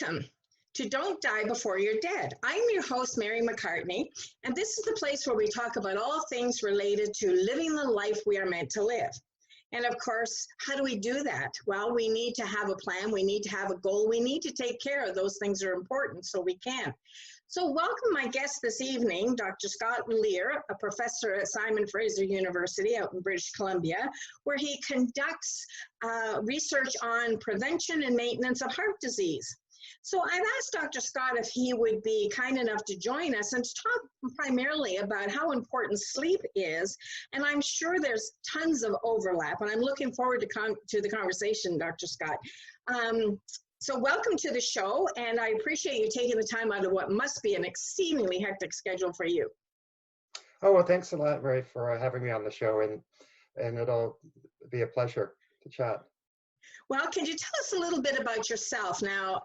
Welcome to Don't Die Before You're Dead. I'm your host, Mary McCartney, and this is the place where we talk about all things related to living the life we are meant to live. And of course, how do we do that? Well, we need to have a plan, we need to have a goal, we need to take care of those things that are important so we can. So welcome my guest this evening, Dr. Scott Lear, a professor at Simon Fraser University out in British Columbia, where he conducts research on prevention and maintenance of heart disease. So I've asked Dr. Scott if he would be kind enough to join us and to talk primarily about how important sleep is. And I'm sure there's tons of overlap, and I'm looking forward to the conversation, Dr. Scott. So welcome to the show, and I appreciate you taking the time out of what must be an exceedingly hectic schedule for you. Oh, well, thanks a lot, Ray, for having me on the show, and it'll be a pleasure to chat. Well, can you tell us a little bit about yourself? Now,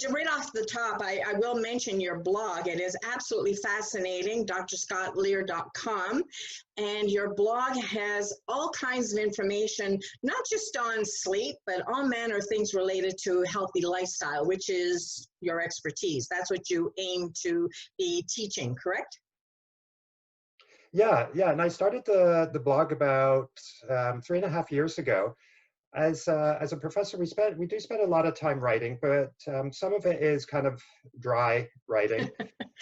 right off the top, I will mention your blog. It is absolutely fascinating, drscottlear.com. And your blog has all kinds of information, not just on sleep, but all manner of things related to healthy lifestyle, which is your expertise. That's what you aim to be teaching, correct? Yeah, and I started the blog about 3.5 years ago. As a professor, we do spend a lot of time writing, but some of it is kind of dry writing,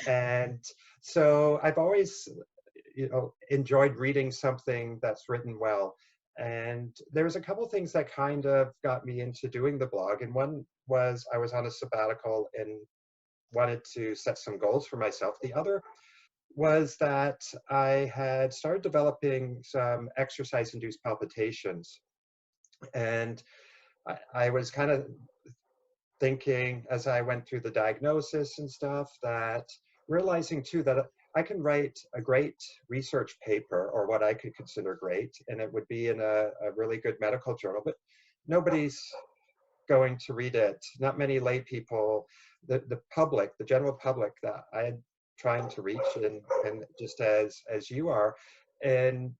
and so I've always, enjoyed reading something that's written well. And there was a couple things that kind of got me into doing the blog, and one was I was on a sabbatical and wanted to set some goals for myself. The other was that I had started developing some exercise-induced palpitations. And I was kind of thinking as I went through the diagnosis and stuff, that realizing too that I can write a great research paper, or what I could consider great, and it would be in a really good medical journal, but nobody's going to read it. Not many lay people, the public, the general public that I'm trying to reach, and just as you are, and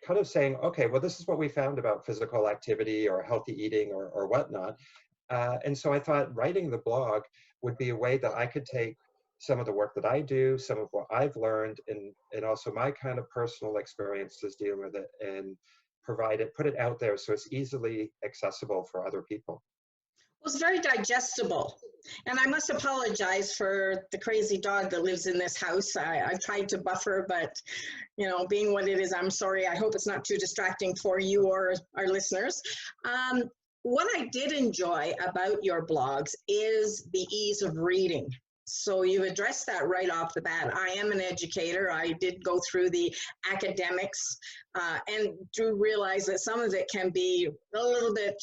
kind of saying, okay, well, this is what we found about physical activity or healthy eating or whatnot. And so I thought writing the blog would be a way that I could take some of the work that I do, some of what I've learned, and also my kind of personal experiences dealing with it, and put it out there so it's easily accessible for other people. Well, it's very digestible. And I must apologize for the crazy dog that lives in this house. I've tried to buffer, but, being what it is, I'm sorry. I hope it's not too distracting for you or our listeners. What I did enjoy about your blogs is the ease of reading. So you addressed that right off the bat. I am an educator. I did go through the academics and do realize that some of it can be a little bit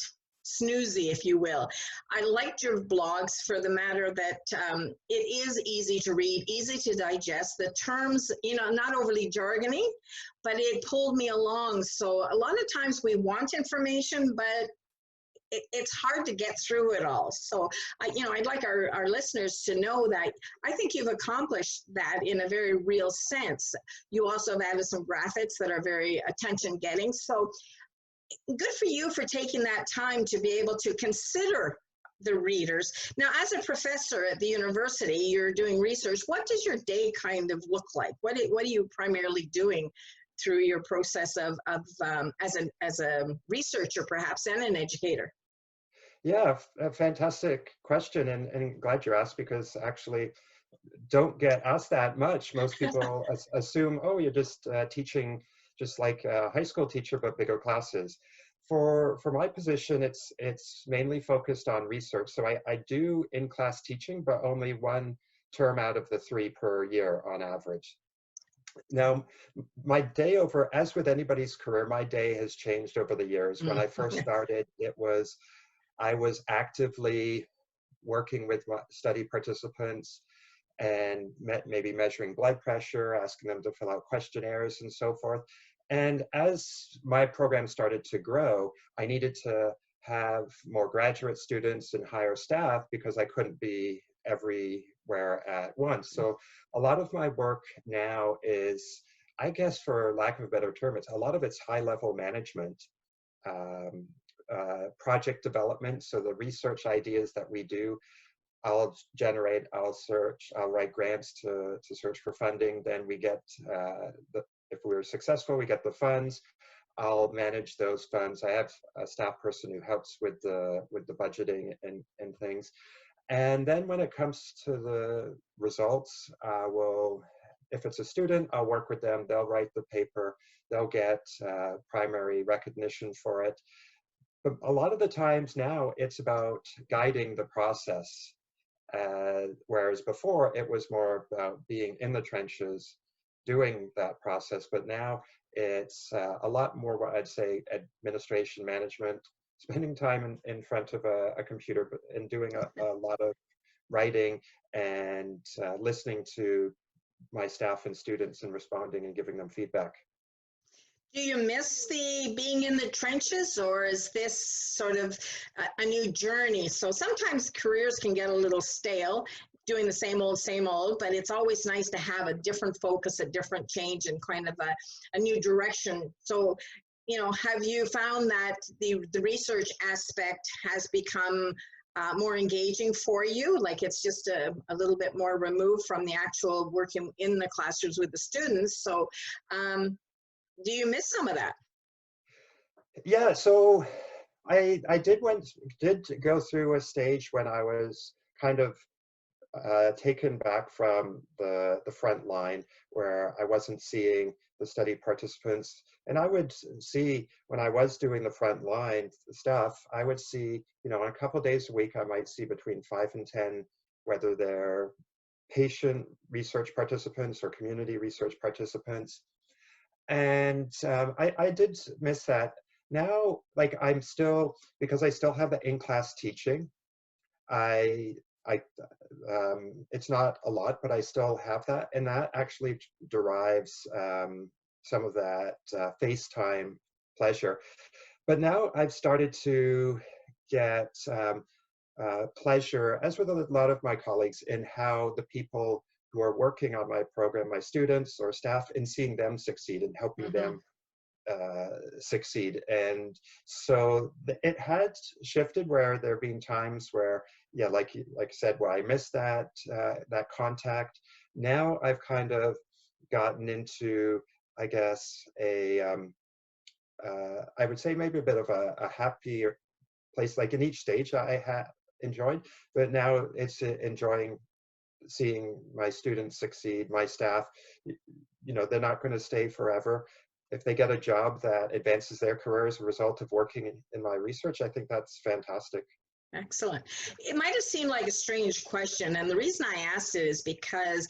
snoozy, if you will. I liked your blogs for the matter that it is easy to read, easy to digest. The terms, not overly jargony, but it pulled me along. So a lot of times we want information, but it's hard to get through it all. So, I'd like our listeners to know that I think you've accomplished that in a very real sense. You also have added some graphics that are very attention-getting. So good for you for taking that time to be able to consider the readers. Now, as a professor at the university, you're doing research. What does your day kind of look like? What are you primarily doing through your process of as a researcher, perhaps, and an educator? Yeah, a fantastic question, and glad you asked, because actually don't get asked that much. Most people assume, oh, you're just teaching just like a high school teacher, but bigger classes. For my position, it's mainly focused on research. So I do in-class teaching, but only one term out of the 3 per year on average. Now, my day as with anybody's career, my day has changed over the years. When I first started, I was actively working with study participants and maybe measuring blood pressure, asking them to fill out questionnaires and so forth. And as my program started to grow, I needed to have more graduate students and hire staff because I couldn't be everywhere at once. So a lot of my work now is, I guess for lack of a better term, a lot of it's high-level management, project development. So the research ideas that we do I'll search, I'll write grants to search for funding. Then we get, if we're successful, we get the funds. I'll manage those funds. I have a staff person who helps with the budgeting and things. And then when it comes to the results, if it's a student, I'll work with them. They'll write the paper. They'll get primary recognition for it. But a lot of the times now, it's about guiding the process. Whereas before, it was more about being in the trenches, doing that process. But now it's a lot more, what I'd say, administration management, spending time in front of a computer and doing a lot of writing and listening to my staff and students and responding and giving them feedback. Do you miss the being in the trenches, or is this sort of a new journey? So sometimes careers can get a little stale, doing the same old, but it's always nice to have a different focus, a different change, and kind of a new direction. So, you know, have you found that the research aspect has become more engaging for you? Like it's just a little bit more removed from the actual working in the classrooms with the students. So, do you miss some of that? Yeah, so I did go through a stage when I was kind of taken back from the front line, where I wasn't seeing the study participants. And I would see, when I was doing the front line stuff, I would see, you know, on a couple of days a week, I might see between 5 and 10, whether they're patient research participants or community research participants. And I did miss that. Now, like I'm still, because I still have the in-class teaching, I it's not a lot, but I still have that, and that actually derives some of that FaceTime pleasure. But now I've started to get pleasure, as with a lot of my colleagues, in how the people who are working on my program, my students or staff, in seeing them succeed and helping them succeed. And so it had shifted, where there have been times where, yeah, like I said, where I missed that that contact. Now I've kind of gotten into, I guess, I would say maybe a bit of a happier place. Like in each stage I had enjoyed, but now it's enjoying seeing my students succeed, my staff. You know, they're not going to stay forever. If they get a job that advances their career as a result of working in my research, I think that's fantastic. Excellent. It might have seemed like a strange question, and the reason I asked it is because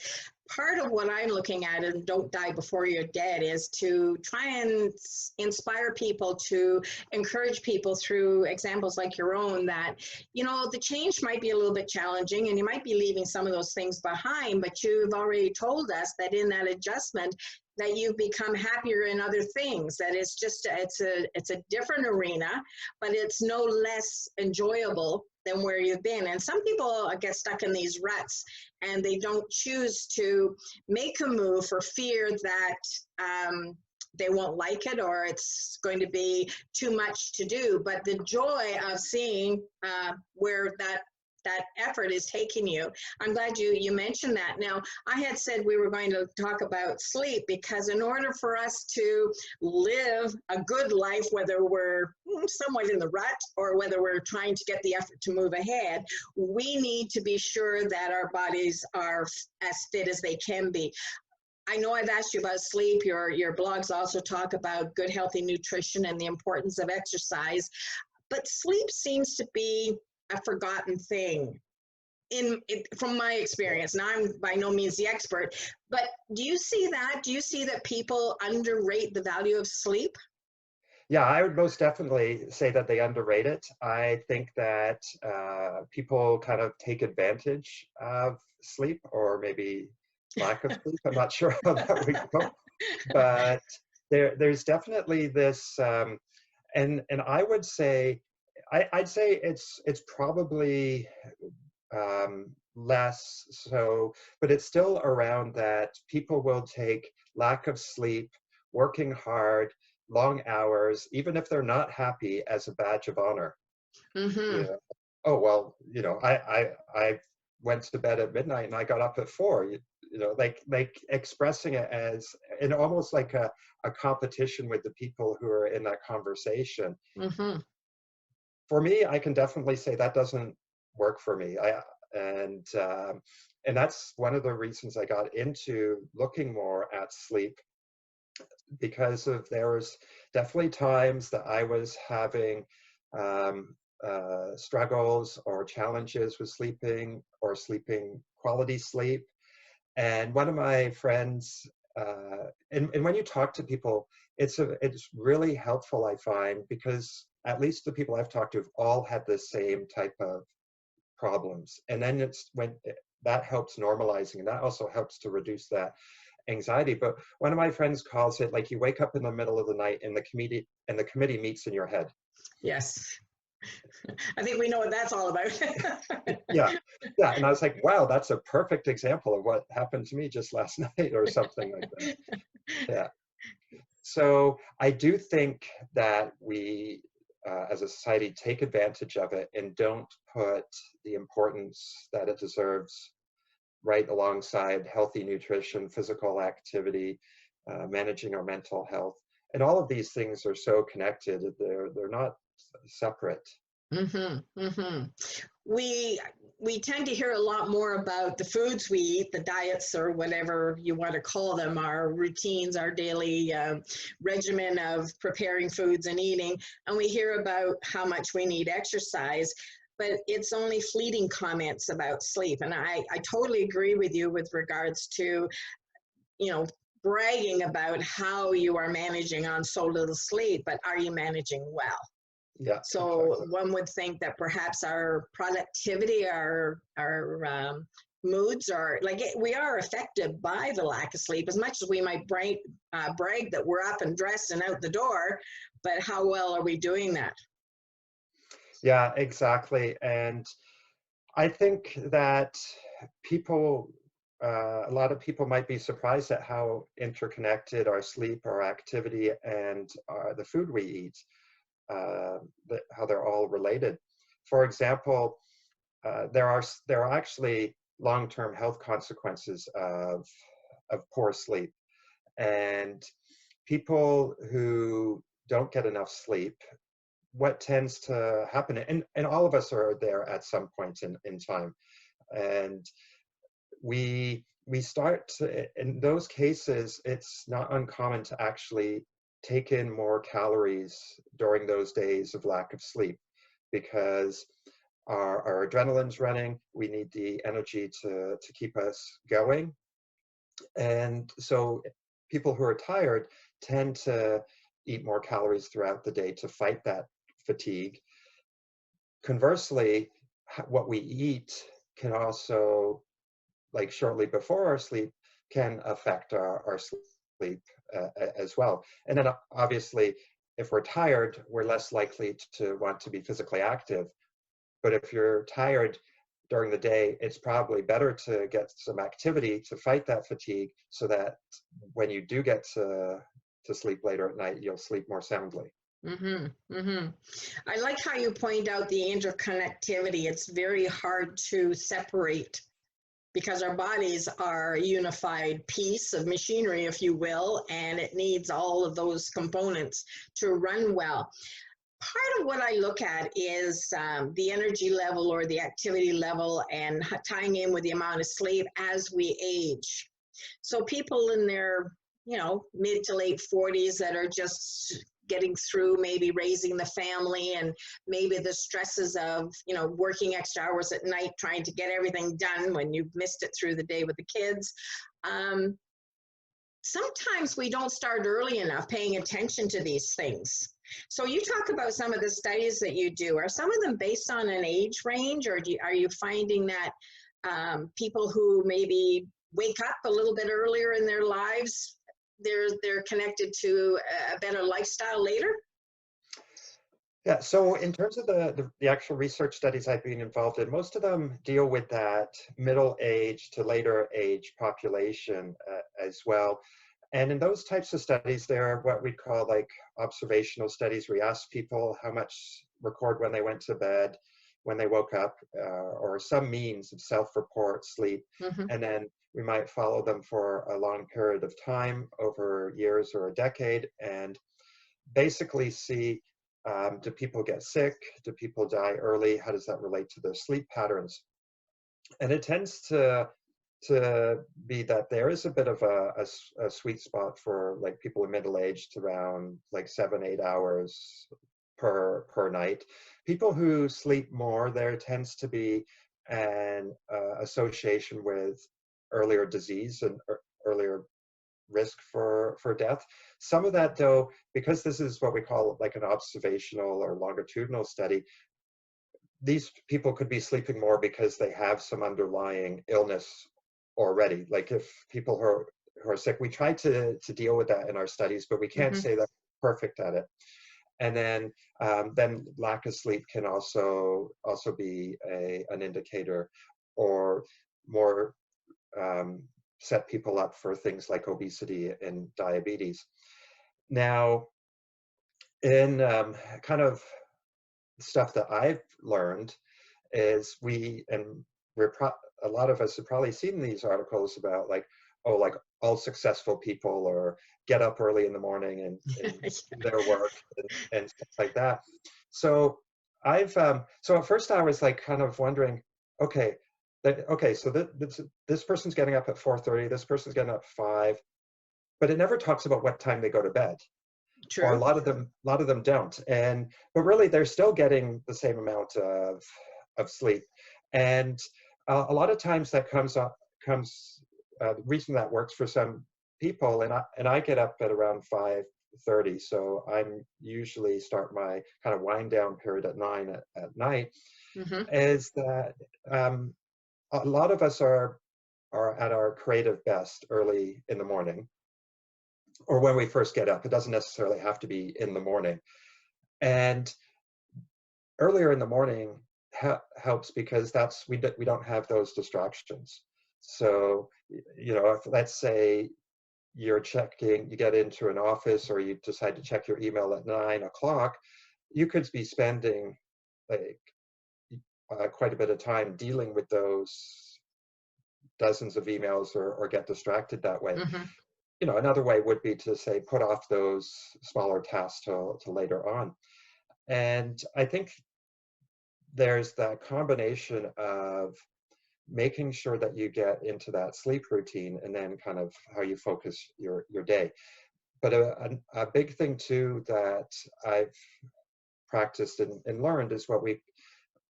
part of what I'm looking at in Don't Die Before You're Dead is to try and inspire people, to encourage people through examples like your own, that, you know, the change might be a little bit challenging and you might be leaving some of those things behind, but you've already told us that in that adjustment, that you've become happier in other things, that it's just, it's a different arena, but it's no less enjoyable than where you've been. And some people get stuck in these ruts and they don't choose to make a move for fear that they won't like it, or it's going to be too much to do. But the joy of seeing where that effort is taking you. I'm glad you mentioned that. Now, I had said we were going to talk about sleep, because in order for us to live a good life, whether we're somewhat in the rut or whether we're trying to get the effort to move ahead, we need to be sure that our bodies are as fit as they can be. I know I've asked you about sleep. Your blogs also talk about good, healthy nutrition and the importance of exercise, but sleep seems to be a forgotten thing from my experience. Now, I'm by no means the expert, but do you see that? Do you see that people underrate the value of sleep? Yeah, I would most definitely say that they underrate it. I think that people kind of take advantage of sleep, or maybe lack of sleep. I'm not sure how that would go, but there's definitely this, and I would say, I'd say it's probably less so, but it's still around that. People will take lack of sleep, working hard, long hours, even if they're not happy, as a badge of honor. Mm-hmm. Yeah. Oh well, you know, I've went to bed at midnight and I got up at 4. You know, like expressing it as in almost like a competition with the people who are in that conversation. Mm-hmm. For me, I can definitely say that doesn't work for me. And that's one of the reasons I got into looking more at sleep, because of there was definitely times that I was having struggles or challenges with sleeping or sleeping quality sleep. And one of my friends, and when you talk to people, it's really helpful, I find, because at least the people I've talked to have all had the same type of problems. And then it's when that helps normalizing, and that also helps to reduce that anxiety. But one of my friends calls it like you wake up in the middle of the night and the committee meets in your head. Yes. I think we know what that's all about. Yeah. And I was like, wow, that's a perfect example of what happened to me just last night or something like that. Yeah. So I do think that we, as a society, take advantage of it and don't put the importance that it deserves right alongside healthy nutrition, physical activity, managing our mental health. And all of these things are so connected. They're not separate. Mm-hmm, mm-hmm. We tend to hear a lot more about the foods we eat, the diets or whatever you want to call them, our routines, our daily regimen of preparing foods and eating, and we hear about how much we need exercise, but it's only fleeting comments about sleep. And I totally agree with you with regards to, you know, bragging about how you are managing on so little sleep, but are you managing well? Yeah. So Exactly. one would think that perhaps our productivity, our moods are like we are affected by the lack of sleep as much as we might brag that we're up and dressed and out the door, but how well are we doing that? Yeah, exactly. And I think that people, a lot of people might be surprised at how interconnected our sleep, our activity, and the food we eat, how they're all related. For example, there are actually long-term health consequences of poor sleep, and people who don't get enough sleep, what tends to happen, and all of us are there at some point in time, and we start to, in those cases, it's not uncommon to actually take in more calories during those days of lack of sleep, because our adrenaline's running, we need the energy to keep us going. And so people who are tired tend to eat more calories throughout the day to fight that fatigue. Conversely, what we eat can also, like shortly before our sleep, can affect our sleep as well. And then obviously, if we're tired, we're less likely to want to be physically active. But if you're tired during the day, it's probably better to get some activity to fight that fatigue, so that when you do get to sleep later at night, you'll sleep more soundly. Mm-hmm, mm-hmm. I like how you point out the interconnectivity. It's very hard to separate because our bodies are a unified piece of machinery, if you will, and it needs all of those components to run well. Part of what I look at is the energy level or the activity level, and tying in with the amount of sleep as we age. So people in their, you know, mid to late 40s that are just getting through maybe raising the family and maybe the stresses of, you know, working extra hours at night trying to get everything done when you've missed it through the day with the kids. Sometimes we don't start early enough paying attention to these things. So you talk about some of the studies that you do. Are some of them based on an age range, or are you finding that people who maybe wake up a little bit earlier in their lives, they're connected to a better lifestyle later? Yeah, so in terms of the actual research studies I've been involved in, most of them deal with that middle age to later age population as well. And in those types of studies, they're what we call like observational studies. We ask people how much, record when they went to bed, when they woke up, or some means of self-report sleep, Mm-hmm. and then we might follow them for a long period of time, over years or a decade, and basically see, do people get sick? Do people die early? How does that relate to their sleep patterns? And it tends to be that there is a bit of a sweet spot for like people in middle age to around like 7-8 hours per night. People who sleep more, there tends to be an association with earlier disease and earlier risk for death. Some of that, though, because this is what we call like an observational or longitudinal study, these people could be sleeping more because they have some underlying illness already. Like if people who are sick, we try to deal with that in our studies, but we can't Mm-hmm. say that we're perfect at it. And then lack of sleep can also be an indicator, or more set people up for things like obesity and diabetes. Now, in kind of stuff that I've learned is a lot of us have probably seen these articles about like, oh, like all successful people or get up early in the morning and do their work and stuff like that. So so at first I was like kind of wondering, okay, so this person's getting up at 4:30, this person's getting up at 5, but it never talks about what time they go to bed. Or True. a lot of them don't. But really they're still getting the same amount of sleep. And a lot of times that comes the reason that works for some people, and I get up at around 5:30, so I'm usually start my kind of wind down period at 9 at night, Mm-hmm. is that a lot of us are at our creative best early in the morning, or when we first get up. It doesn't necessarily have to be in the morning. And earlier in the morning helps because we don't have those distractions. So, if let's say you get into an office, or you decide to check your email at 9 o'clock, you could be spending like quite a bit of time dealing with those dozens of emails, or get distracted that way. Mm-hmm. Another way would be to say, put off those smaller tasks to later on. And I think there's that combination of making sure that you get into that sleep routine, and then kind of how you focus your day. But a big thing too that I've practiced and learned is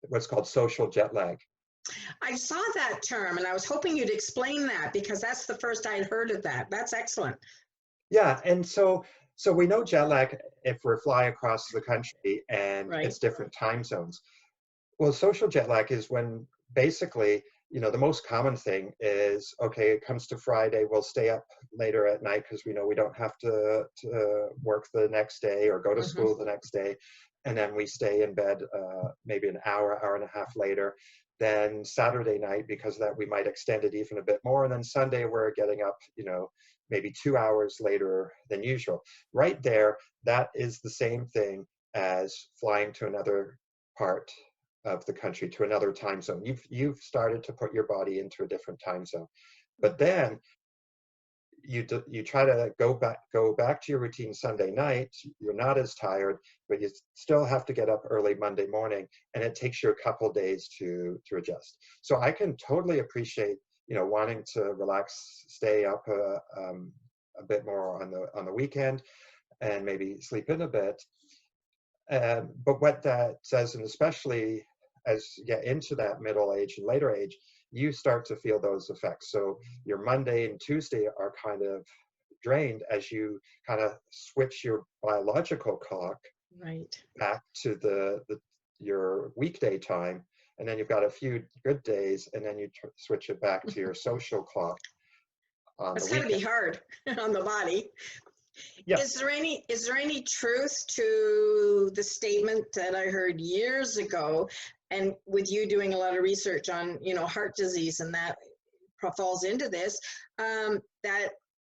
what's called social jet lag. I saw that term and I was hoping you'd explain that, because that's the first I'd heard of that. That's excellent. Yeah, and so we know jet lag if we're flying across the country and Right. it's different time zones. Well, social jet lag is when basically, the most common thing is, okay, it comes to Friday, we'll stay up later at night because we know we don't have to work the next day or go to Mm-hmm. school the next day. And then we stay in bed maybe an hour and a half later. Then Saturday night, because of that, we might extend it even a bit more. And then Sunday, we're getting up, maybe 2 hours later than usual. Right there, that is the same thing as flying to another part of the country, to another time zone. You've started to put your body into a different time zone, but then you try to go back to your routine Sunday night. You're not as tired, but you still have to get up early Monday morning, and it takes you a couple days to adjust. So I can totally appreciate wanting to relax, stay up a bit more on the weekend, and maybe sleep in a bit. But what that says, and especially as you get into that middle age and later age, you start to feel those effects. So your Monday and Tuesday are kind of drained as you kind of switch your biological clock Right. back to your weekday time, and then you've got a few good days, and then you switch it back to your social clock on That's the got to be weekend. hard on the body. Yeah. Is there any truth to the statement that I heard years ago, and with you doing a lot of research on, heart disease, and that falls into this, that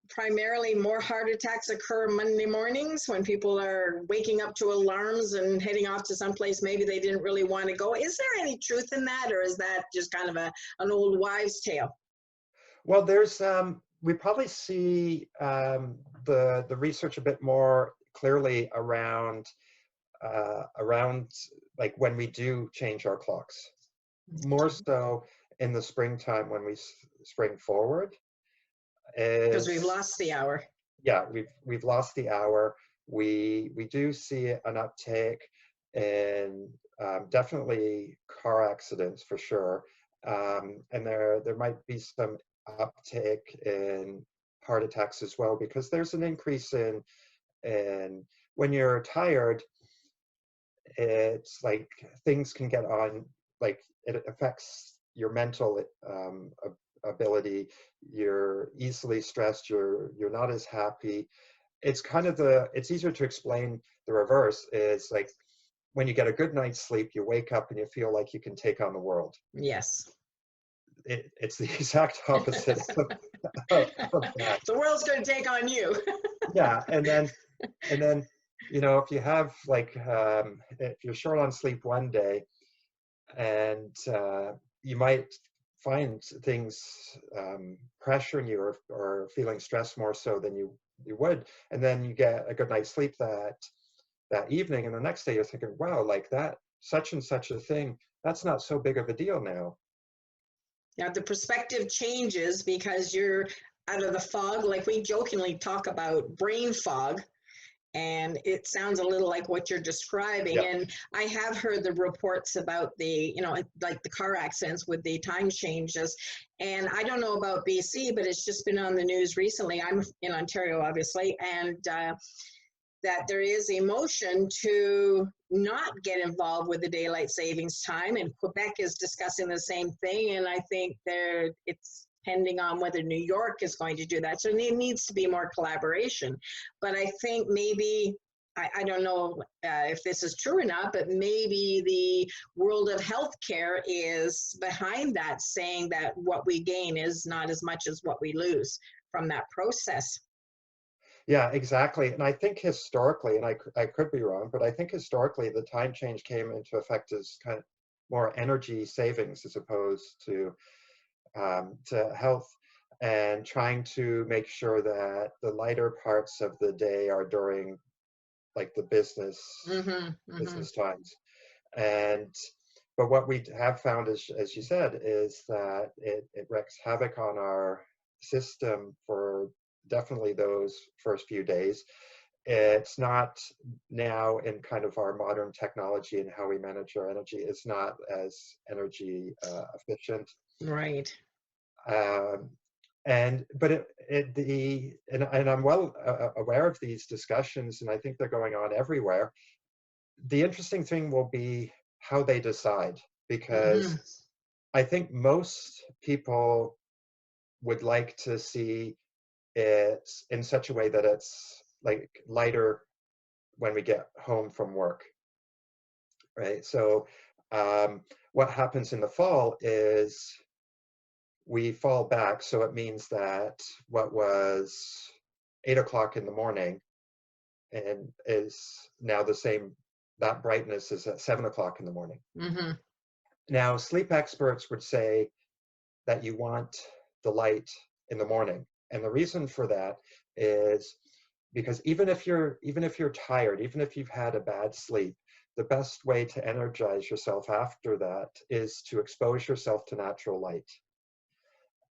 primarily more heart attacks occur Monday mornings when people are waking up to alarms and heading off to someplace maybe they didn't really want to go. Is there any truth in that, or is that just kind of an old wives' tale? Well, there's we probably see the research a bit more clearly around around like when we do change our clocks, more so in the springtime when we spring forward. Because we've Is lost the hour. Yeah, we've lost the hour. We do see an uptake in definitely car accidents for sure, and there might be some uptake in heart attacks as well, because there's an increase in when you're tired. It's like things can get on, like it affects your mental ability. You're easily stressed. You're not as happy. It's kind of it's easier to explain the reverse. Is like when you get a good night's sleep, you wake up and you feel like you can take on the world. Yes. It's the exact opposite of that. The world's going to take on you. Yeah, and then if you have like if you're short on sleep one day, and you might find things pressuring you, or feeling stressed more so than you would, and then you get a good night's sleep that evening, and the next day you're thinking, wow, like that such and such a thing, that's not so big of a deal now. Yeah, the perspective changes because you're out of the fog. Like we jokingly talk about brain fog, and it sounds a little like what you're describing. Yeah. And I have heard the reports about like the car accidents with the time changes. And I don't know about BC, but it's just been on the news recently. I'm in Ontario, obviously, and that there is a motion to not get involved with the daylight savings time, and Quebec is discussing the same thing, and I think it's pending on whether New York is going to do that. So there needs to be more collaboration. But I think maybe, I don't know if this is true or not, but maybe the world of healthcare is behind that, saying that what we gain is not as much as what we lose from that process. Yeah, exactly. And I think historically, and I could be wrong, but I think historically the time change came into effect as kind of more energy savings as opposed to health, and trying to make sure that the lighter parts of the day are during like the business times. And but what we have found is, as you said, is that it wreaks havoc on our system for definitely those first few days. It's not now, in kind of our modern technology and how we manage our energy, it's not as energy efficient. Right. And I'm well aware of these discussions, and I think they're going on everywhere. The interesting thing will be how they decide, because I think most people would like to see it in such a way that it's like lighter when we get home from work, right? So what happens in the fall is we fall back. So it means that what was 8 o'clock in the morning and is now the same, that brightness is at 7 o'clock in the morning. Now, sleep experts would say that you want the light in the morning. And the reason for that is because even if you're tired, even if you've had a bad sleep, the best way to energize yourself after that is to expose yourself to natural light.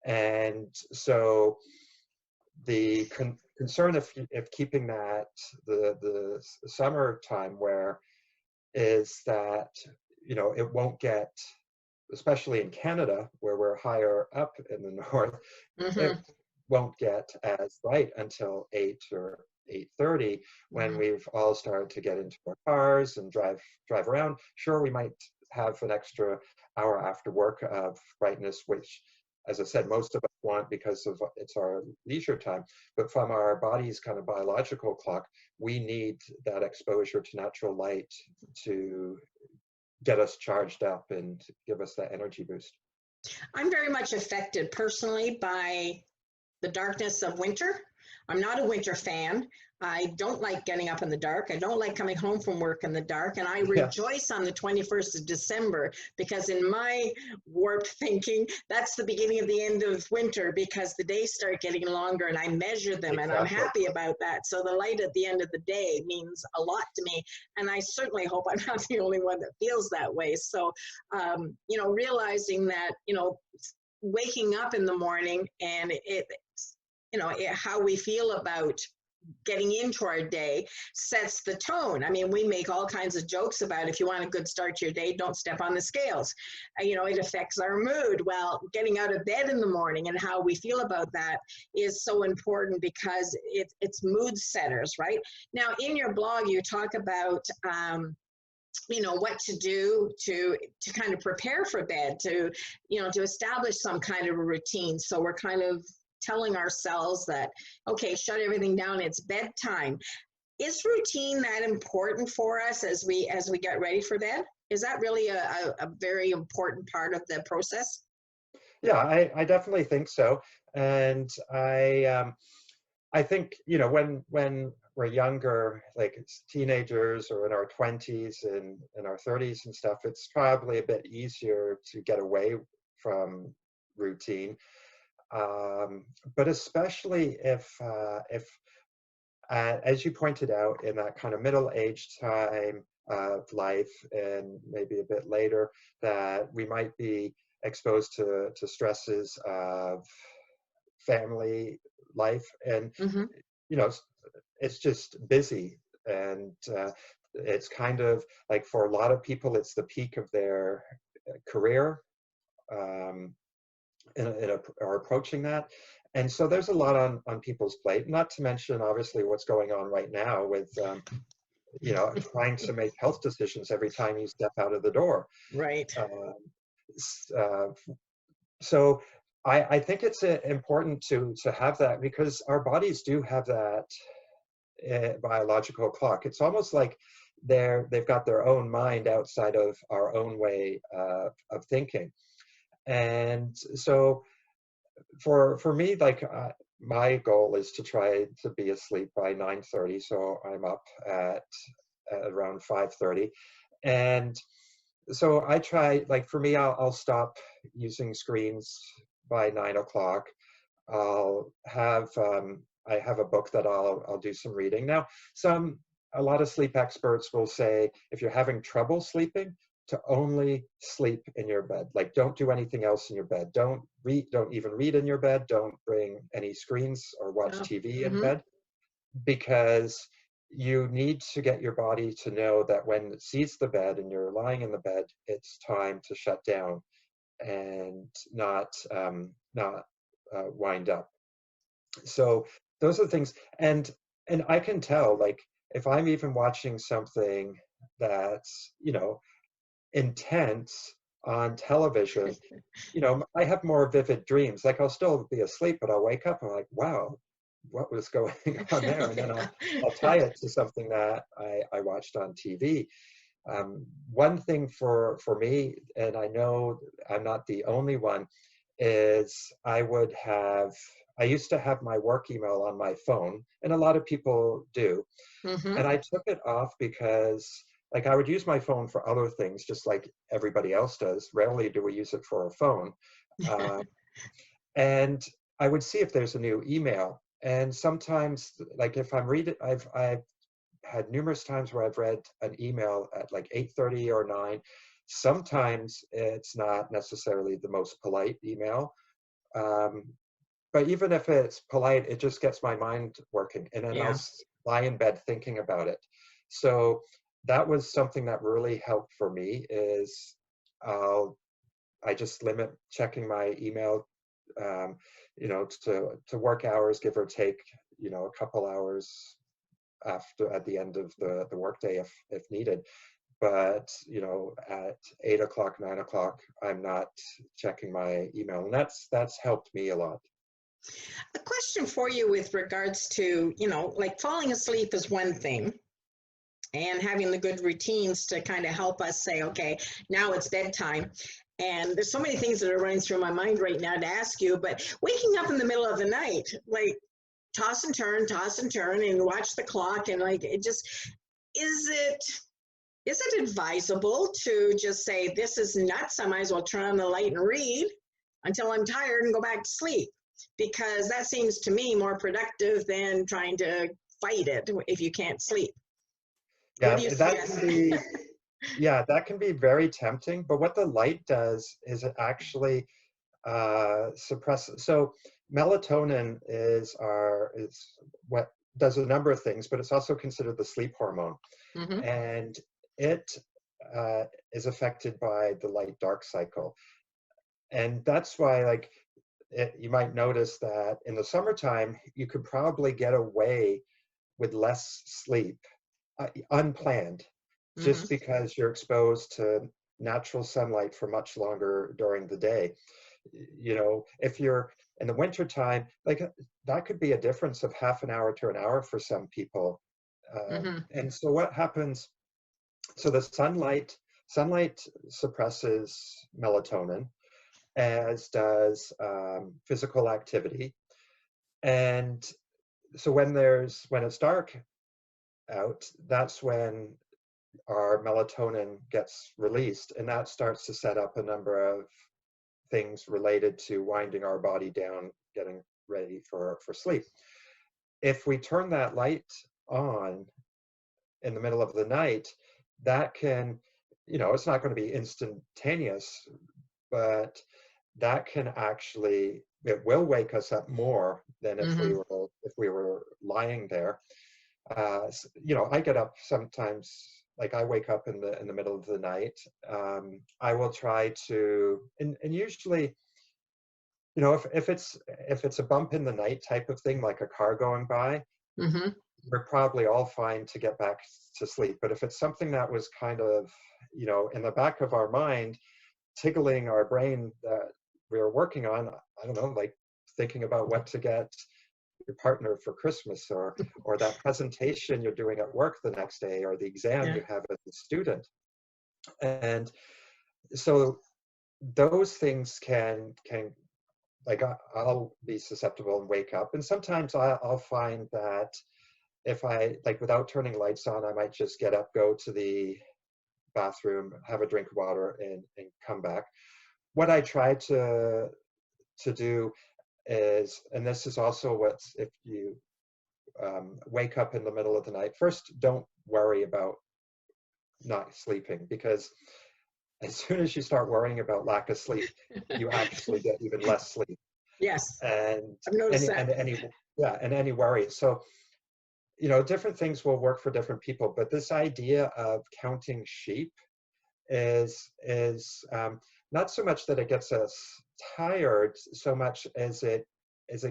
And so the concern of keeping that the summertime where is that, it won't get, especially in Canada where we're higher up in the north, it won't get as bright until 8 or 8:30 when we've all started to get into our cars and drive around. Sure, we might have an extra hour after work of brightness, which, as I said, most of us want because of it's our leisure time. But from our body's kind of biological clock, we need that exposure to natural light to get us charged up and give us that energy boost. I'm very much affected personally by the darkness of winter. I'm not a winter fan. I don't like getting up in the dark. I don't like coming home from work in the dark. And I Yeah, rejoice on the 21st of December because in my warped thinking, that's the beginning of the end of winter because the days start getting longer and I measure them and I'm exactly. happy about that. So the light at the end of the day means a lot to me. And I certainly hope I'm not the only one that feels that way. So, you know, realizing that, you know, waking up in the morning and how we feel about getting into our day sets the tone. I mean, we make all kinds of jokes about if you want a good start to your day, don't step on the scales. You know, it affects our mood. Well, getting out of bed in the morning and how we feel about that is so important because it's mood setters, right? Now, in your blog, you talk about you know what to do to kind of prepare for bed, to to establish some kind of a routine. So we're kind of telling ourselves that, okay, shut everything down, it's bedtime. Is routine that important for us as we get ready for bed? Is that really a very important part of the process? Yeah, I definitely think so. And I think, when we're younger, like it's teenagers or in our 20s and in our 30s and stuff, it's probably a bit easier to get away from routine. But especially if, as you pointed out, in that kind of middle-aged time of life and maybe a bit later, that we might be exposed to stresses of family life, and Mm-hmm. you know, it's just busy, and it's kind of like for a lot of people, it's the peak of their career, um, are approaching that. And so there's a lot on people's plate, not to mention obviously what's going on right now with, trying to make health decisions every time you step out of the door. Right. Um, uh, so I think it's important to have that, because our bodies do have that biological clock. It's almost like they've got their own mind outside of our own way of thinking. And so for me, like my goal is to try to be asleep by 9:30, so I'm up at around 5:30. And so I try, like for me, I'll stop using screens by 9 o'clock. I'll have I have a book that I'll do some reading. Now, a lot of sleep experts will say if you're having trouble sleeping, to only sleep in your bed. Like, don't do anything else in your bed. Don't even read in your bed. Don't bring any screens or watch Oh, TV in mm-hmm. bed, because you need to get your body to know that when it sees the bed and you're lying in the bed, it's time to shut down and not wind up. So those are the things. And I can tell, like, if I'm even watching something that's intense on television, I have more vivid dreams. Like, I'll still be asleep, but I'll wake up and I'm like, wow, what was going on there? And then I'll tie it to something that I watched on TV. One thing for me, and I know I'm not the only one, is I used to have my work email on my phone, and a lot of people do. Mm-hmm. And I took it off because, like, I would use my phone for other things, just like everybody else does. Rarely do we use it for a phone. Uh, and I would see if there's a new email. And sometimes, like, if I'm reading, I've had numerous times where I've read an email at like 8:30 or 9. Sometimes it's not necessarily the most polite email. Um, but even if it's polite, it just gets my mind working. And then Yeah. lie in bed thinking about it. So that was something that really helped for me, is I just limit checking my email, um, to work hours, give or take, a couple hours at the end of the workday if needed. But at 8 o'clock, 9 o'clock, I'm not checking my email, and that's helped me a lot. A question for you with regards to, like falling asleep is one thing, and having the good routines to kind of help us say, okay, now it's bedtime. And there's so many things that are running through my mind right now to ask you, but waking up in the middle of the night, like, toss and turn, and watch the clock, and like it just is it advisable to just say, this is nuts, I might as well turn on the light and read until I'm tired and go back to sleep? Because that seems to me more productive than trying to fight it if you can't sleep. Yeah, What do you that suggest? can be, yeah, that can be very tempting, but what the light does is it actually suppresses. So melatonin is what does a number of things, but it's also considered the sleep hormone. Mm-hmm. And it is affected by the light dark cycle. And that's why, like, you might notice that in the summertime, you could probably get away with less sleep, unplanned, Mm-hmm. just because you're exposed to natural sunlight for much longer during the day. You know, if you're in the wintertime, like that could be a difference of half an hour to an hour for some people. Mm-hmm. And so what happens, so the sunlight suppresses melatonin, as does physical activity. And so when it's dark out, that's when our melatonin gets released, and that starts to set up a number of things related to winding our body down, getting ready for sleep. If we turn that light on in the middle of the night, that can, it's not going to be instantaneous, but that can actually, it will wake us up more than if Mm-hmm. we were lying there. I get up sometimes, like I wake up in the middle of the night. I will try to, and usually, if it's a bump in the night type of thing, like a car going by, Mm-hmm. we're probably all fine to get back to sleep. But if it's something that was kind of, in the back of our mind, tickling our brain that we were working on, I don't know, like thinking about what to get your partner for Christmas, or that presentation you're doing at work the next day, or the exam Yeah. you have as a student. And so those things can like I'll be susceptible and wake up. And sometimes I'll find that if I, like, without turning lights on, I might just get up, go to the bathroom, have a drink of water, and come back. What I try to do is, and this is also what's, if you wake up in the middle of the night, first, don't worry about not sleeping, because as soon as you start worrying about lack of sleep, you actually get even less sleep. Yes, And I've noticed any that. and any yeah, and any worry. So different things will work for different people, but this idea of counting sheep is not so much that it gets us tired, so much as it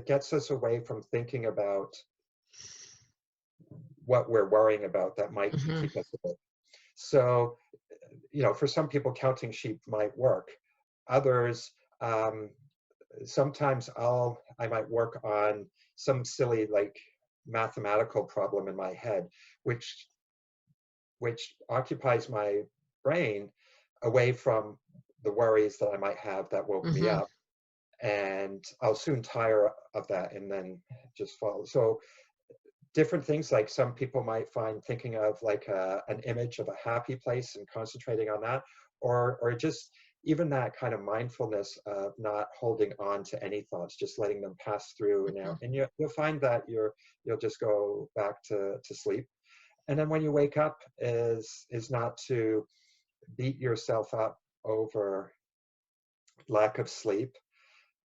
gets us away from thinking about what we're worrying about that might Mm-hmm. keep us awake. So, for some people, counting sheep might work. Others, sometimes I might work on some silly, like, mathematical problem in my head, which occupies my brain away from the worries that I might have that woke me Mm-hmm. up. And I'll soon tire of that and then just fall. So different things, like some people might find thinking of like an image of a happy place and concentrating on that, or just even that kind of mindfulness of not holding on to any thoughts, just letting them pass through now. And you'll find that you'll just go back to sleep. And then when you wake up is not to beat yourself up over lack of sleep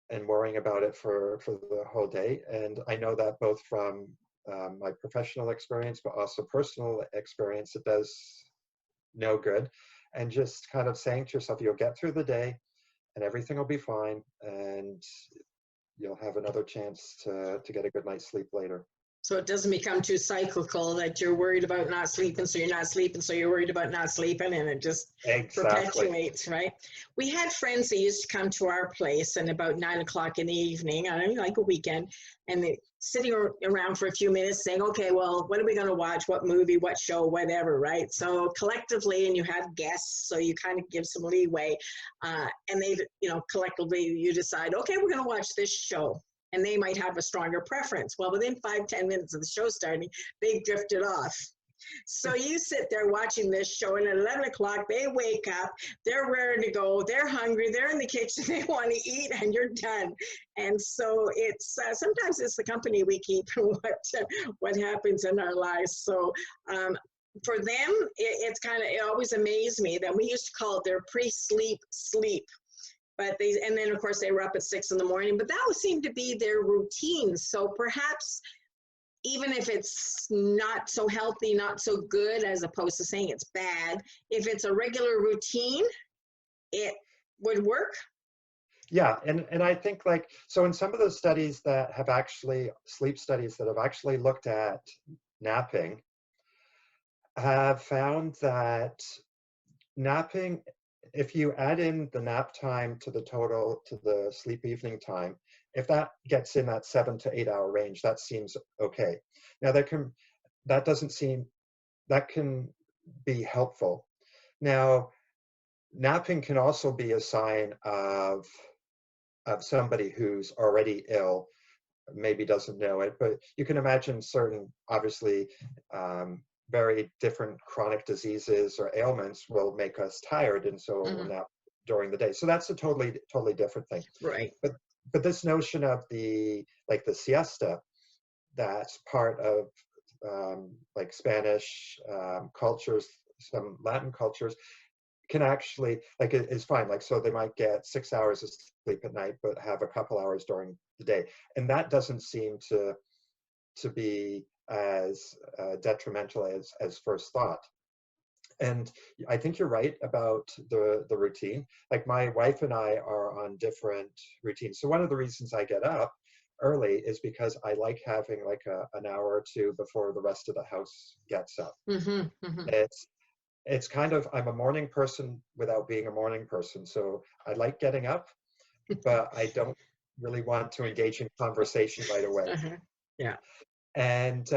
and worrying about it for the whole day. And I know that both from my professional experience, but also personal experience, it does no good. And just kind of saying to yourself, you'll get through the day and everything will be fine, and you'll have another chance to get a good night's sleep later. So it doesn't become too cyclical that you're worried about not sleeping, so you're not sleeping, so you're worried about not sleeping, and it just Exactly. perpetuates, right? We had friends that used to come to our place, and about 9 o'clock in the evening, on like a weekend, and they sitting around for a few minutes saying, okay, well, what are we going to watch? What movie, what show, whatever, right? So collectively, and you have guests, so you kind of give some leeway, and they, collectively you decide, okay, we're going to watch this show. and they might have a stronger preference. Well, within 5-10 minutes of the show starting, they drifted off. So you sit there watching this show, and at 11 o'clock, they wake up, they're ready to go, they're hungry, they're in the kitchen, they want to eat, and you're done. And so it's sometimes it's the company we keep and what happens in our lives. So for them, it's kind of, it always amazed me that we used to call it their pre-sleep sleep. But and then of course they were up at 6 in the morning, but that would seem to be their routine. So perhaps even if it's not so healthy, not so good, as opposed to saying it's bad, if it's a regular routine, it would work. Yeah, and I think, like, so in some of those studies that have actually, sleep studies that have actually looked at napping, have found that napping, if you add in the nap time to the total, to the sleep evening time, if that gets in that 7 to 8 hour range, that seems okay. Now that can be helpful. Now, napping can also be a sign of somebody who's already ill, maybe doesn't know it, but you can imagine certain, obviously, very different chronic diseases or ailments will make us tired, and so we'll nap during the day. So that's a totally different thing. Right. But this notion of the siesta, that's part of like Spanish cultures, some Latin cultures, can actually, like, it is fine. Like, so they might get 6 hours of sleep at night, but have a couple hours during the day. And that doesn't seem to be as detrimental as first thought. And I think you're right about the routine. Like, my wife and I are on different routines. So one of the reasons I get up early is because I like having like an hour or two before the rest of the house gets up. It's kind of, I'm a morning person without being a morning person. So I like getting up, but I don't really want to engage in conversation right away. Yeah. And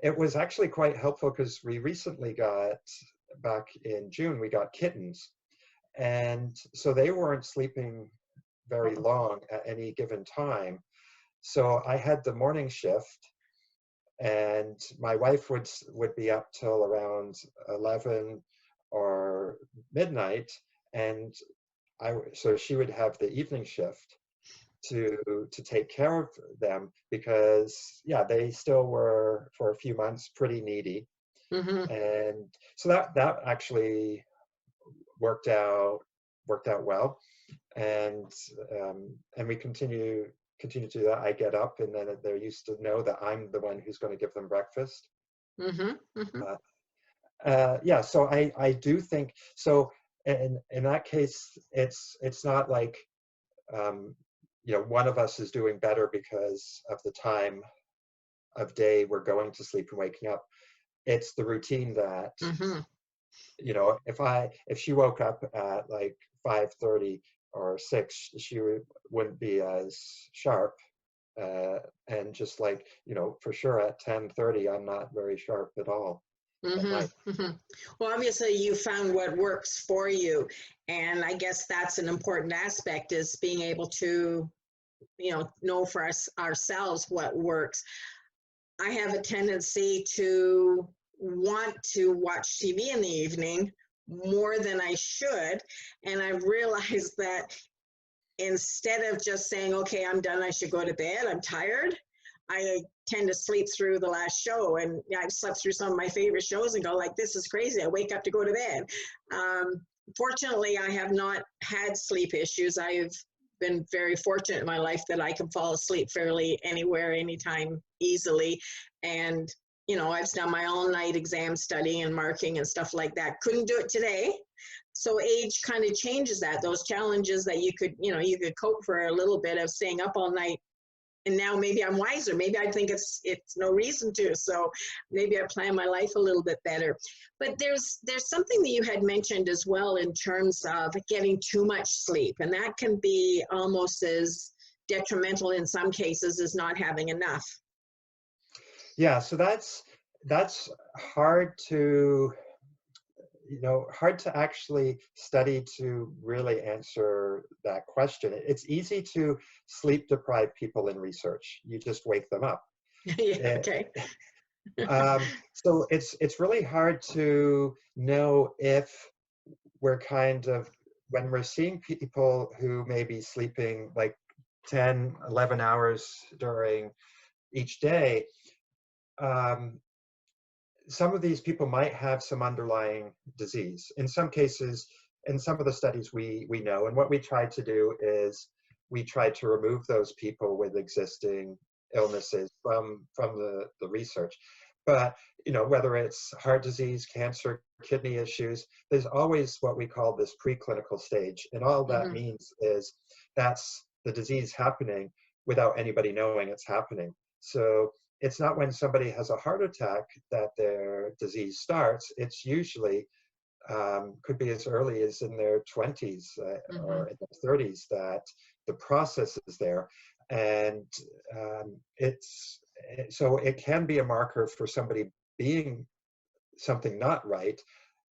it was actually quite helpful because we recently got, back in June, we got kittens. And so they weren't sleeping very long at any given time. So I had the morning shift, and my wife would be up till around 11 or midnight, and so she would have the evening shift to take care of them, because yeah, they still were for a few months pretty needy. And so that actually worked out well, and we continue to do that. I get up, and then they're used to know that I'm the one who's going to give them breakfast. Yeah, so I do think so. In that case, it's not like one of us is doing better because of the time of day we're going to sleep and waking up. It's the routine that if she woke up at like 5:30 or 6, she wouldn't be as sharp, and just like, for sure at 10:30 I'm not very sharp at all. Well, obviously you found what works for you, and I guess that's an important aspect, is being able to know for ourselves what works. I have a tendency to want to watch TV in the evening more than I should, and I've realized that instead of just saying, okay, I'm done, I should go to bed, I'm tired, I tend to sleep through the last show, and I've slept through some of my favorite shows and go like, this is crazy, I wake up to go to bed. Fortunately, I have not had sleep issues. I've been very fortunate in my life that I can fall asleep fairly anywhere, anytime, easily. And I've done my all-night exam studying and marking and stuff like that. Couldn't do it today. So age kind of changes that. Those challenges that you could cope for a little bit of staying up all night. And now maybe I'm wiser. Maybe I think it's no reason to. So maybe I plan my life a little bit better. But there's something that you had mentioned as well in terms of getting too much sleep. And that can be almost as detrimental in some cases as not having enough. Yeah, so that's hard to, hard to actually study to really answer that question. It's easy to sleep deprive people in research. You just wake them up. Yeah, okay. So it's really hard to know if we're when we're seeing people who may be sleeping like 10, 11 hours during each day, some of these people might have some underlying disease. In some cases, in some of the studies we know, and what we try to do is we try to remove those people with existing illnesses from the research. But whether it's heart disease, cancer, kidney issues, there's always what we call this preclinical stage. And all that means is that's the disease happening without anybody knowing it's happening. So it's not when somebody has a heart attack that their disease starts. It's usually could be as early as in their 20s or in their 30s that the process is there. And so it can be a marker for somebody being something not right,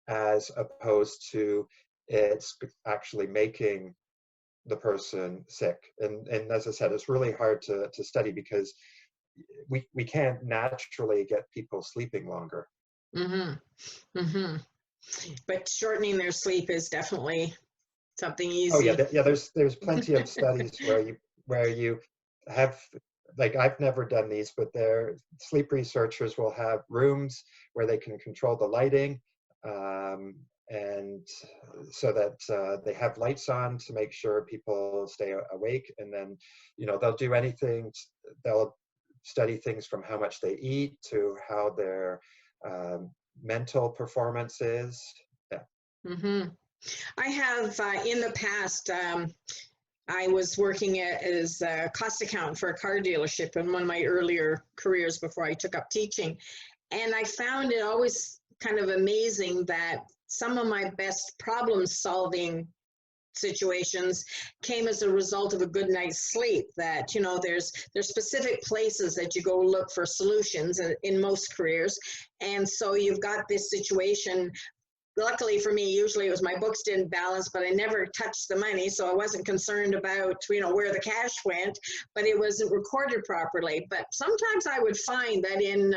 as opposed to it's actually making the person sick. And as I said, it's really hard to study because we can't naturally get people sleeping longer. But shortening their sleep is definitely something easy. Oh yeah, there's plenty of studies where you have, like, I've never done these, but their sleep researchers will have rooms where they can control the lighting, and so that they have lights on to make sure people stay awake, and then they'll do anything. They'll study things from how much they eat to how their mental performance is. Yeah. I have in the past, I was working as a cost accountant for a car dealership in one of my earlier careers before I took up teaching. And I found it always kind of amazing that some of my best problem-solving situations came as a result of a good night's sleep. That there's specific places that you go look for solutions in most careers, and so you've got this situation. Luckily for me, usually it was my books didn't balance, but I never touched the money, so I wasn't concerned about where the cash went, but it wasn't recorded properly. But sometimes I would find that in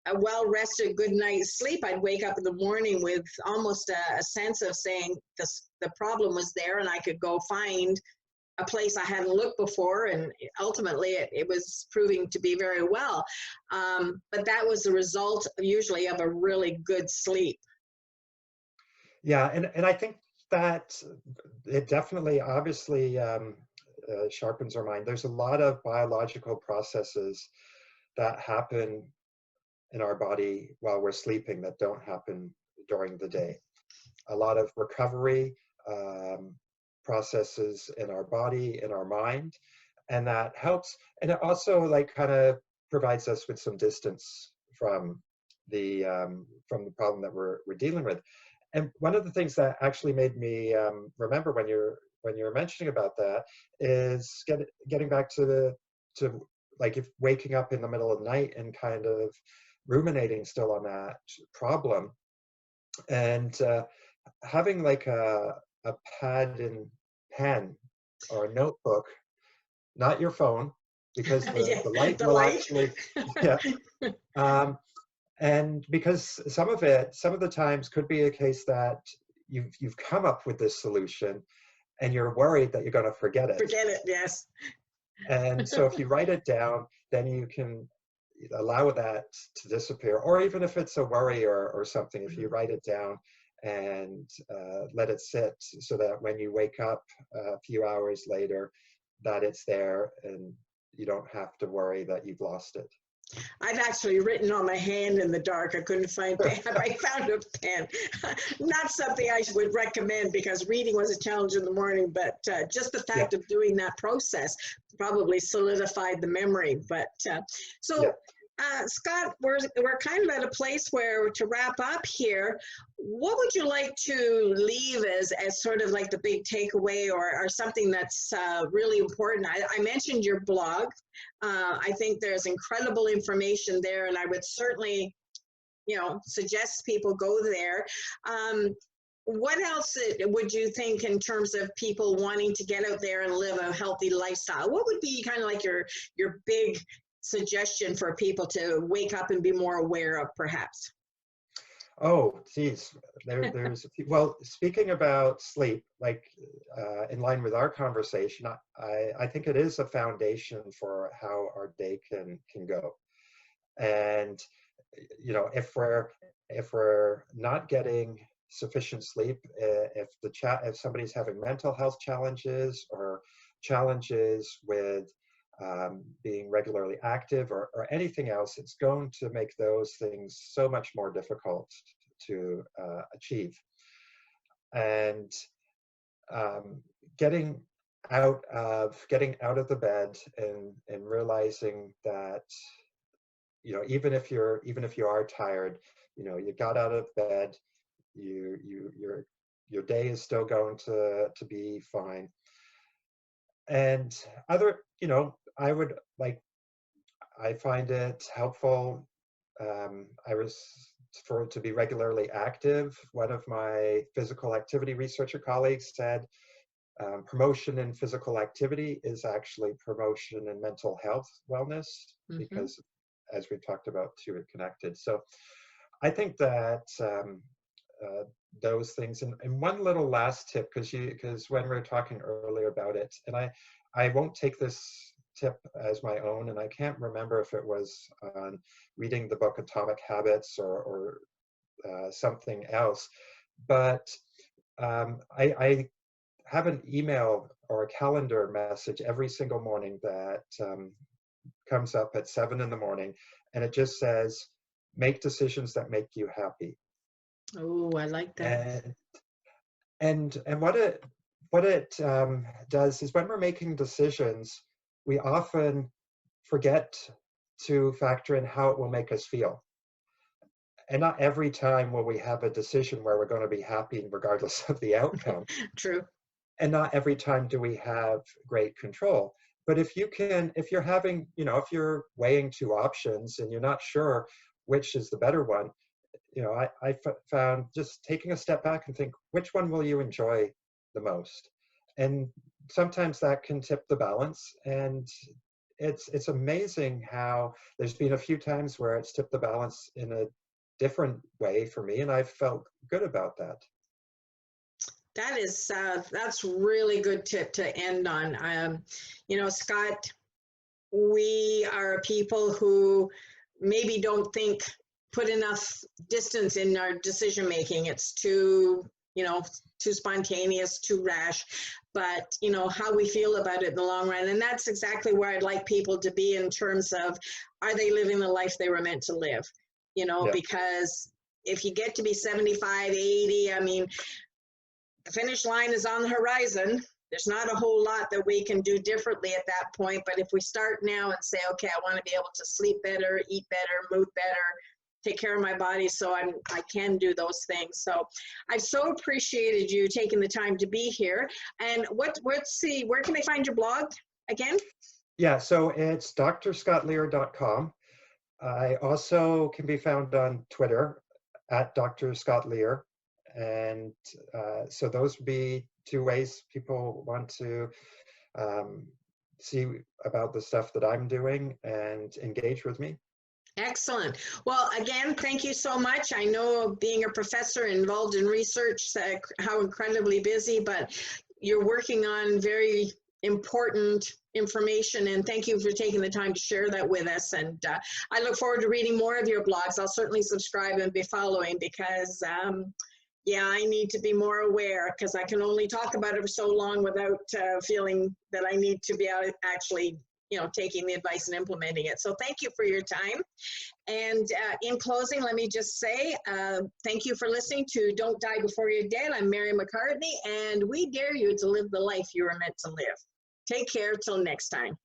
a well-rested good night's sleep, I'd wake up in the morning with almost a sense of saying the problem was there, and I could go find a place I hadn't looked before, and ultimately it was proving to be very well. But that was the result usually of a really good sleep. Yeah, and I think that it definitely, obviously, sharpens our mind. There's a lot of biological processes that happen in our body while we're sleeping that don't happen during the day. A lot of recovery processes in our body, in our mind, and that helps. And it also kind of provides us with some distance from the problem that we're dealing with. And one of the things that actually made me remember when you're mentioning about that is getting back to if waking up in the middle of the night and kind of ruminating still on that problem, and having a pad and pen or a notebook, not your phone, because the light will actually and because some of the times could be a case that you've come up with this solution and you're worried that you're going to forget it. Forget it, yes. And so if you write it down, then you can allow that to disappear. Or even if it's a worry or something, if you write it down and let it sit, so that when you wake up a few hours later, that it's there and you don't have to worry that you've lost it. I've actually written on my hand in the dark. I couldn't find pen. I found a pen. Not something I would recommend because reading was a challenge in the morning, but just the fact of doing that process probably solidified the memory. But Scott, we're kind of at a place where, to wrap up here, what would you like to leave as sort of like the big takeaway or something that's really important? I mentioned your blog. I think there's incredible information there, and I would certainly suggests people go there. What else would you think in terms of people wanting to get out there and live a healthy lifestyle? What would be kind of like your big suggestion for people to wake up and be more aware of, perhaps? Oh, geez, there's a few. Well, speaking about sleep, like in line with our conversation, I think it is a foundation for how our day can go. And if we're not getting sufficient sleep, if somebody's having mental health challenges or challenges with being regularly active or anything else, it's going to make those things so much more difficult to achieve. And getting out of the bed and realizing that even if you are tired, you got out of bed, your day is still going to be fine. And I find it helpful. To be regularly active. One of my physical activity researcher colleagues said promotion in physical activity is actually promotion in mental health wellness, because as we talked about, two are connected. So I think that those things, and one little last tip, because when we were talking earlier about it, and I won't take this tip as my own, and I can't remember if it was on reading the book Atomic Habits or something else, but I have an email or a calendar message every single morning that comes up at 7 in the morning, and it just says, make decisions that make you happy. Oh, I like that. And what it does is, when we're making decisions, we often forget to factor in how it will make us feel. And not every time will we have a decision where we're going to be happy regardless of the outcome. True. And not every time do we have great control. But if you're having, if you're weighing two options and you're not sure which is the better one, I found just taking a step back and think, which one will you enjoy the most? And sometimes that can tip the balance. And it's amazing how there's been a few times where it's tipped the balance in a different way for me, and I've felt good about that. That's really good tip to end on. Scott, we are people who maybe don't put enough distance in our decision making. It's too spontaneous, too rash, but how we feel about it in the long run. And that's exactly where I'd like people to be in terms of, are they living the life they were meant to live? Because if you get to be 75, 80, I mean, the finish line is on the horizon. There's not a whole lot that we can do differently at that point. But if we start now and say, okay, I want to be able to sleep better, eat better, move better, take care of my body, so I can do those things. So I've so appreciated you taking the time to be here. And where can they find your blog again? Yeah, so it's drscottlear.com. I also can be found on Twitter at Dr. Scott Lear. And so those would be two ways people want to see about the stuff that I'm doing and engage with me. Excellent. Well, again, thank you so much. I know, being a professor involved in research, how incredibly busy, but you're working on very important information, and thank you for taking the time to share that with us. And I look forward to reading more of your blogs. I'll certainly subscribe and be following, because I need to be more aware, because I can only talk about it for so long without feeling that I need to be actually taking the advice and implementing it. So thank you for your time. And in closing, let me just say, thank you for listening to Don't Die Before You're Dead. I'm Mary McCartney, and we dare you to live the life you were meant to live. Take care till next time.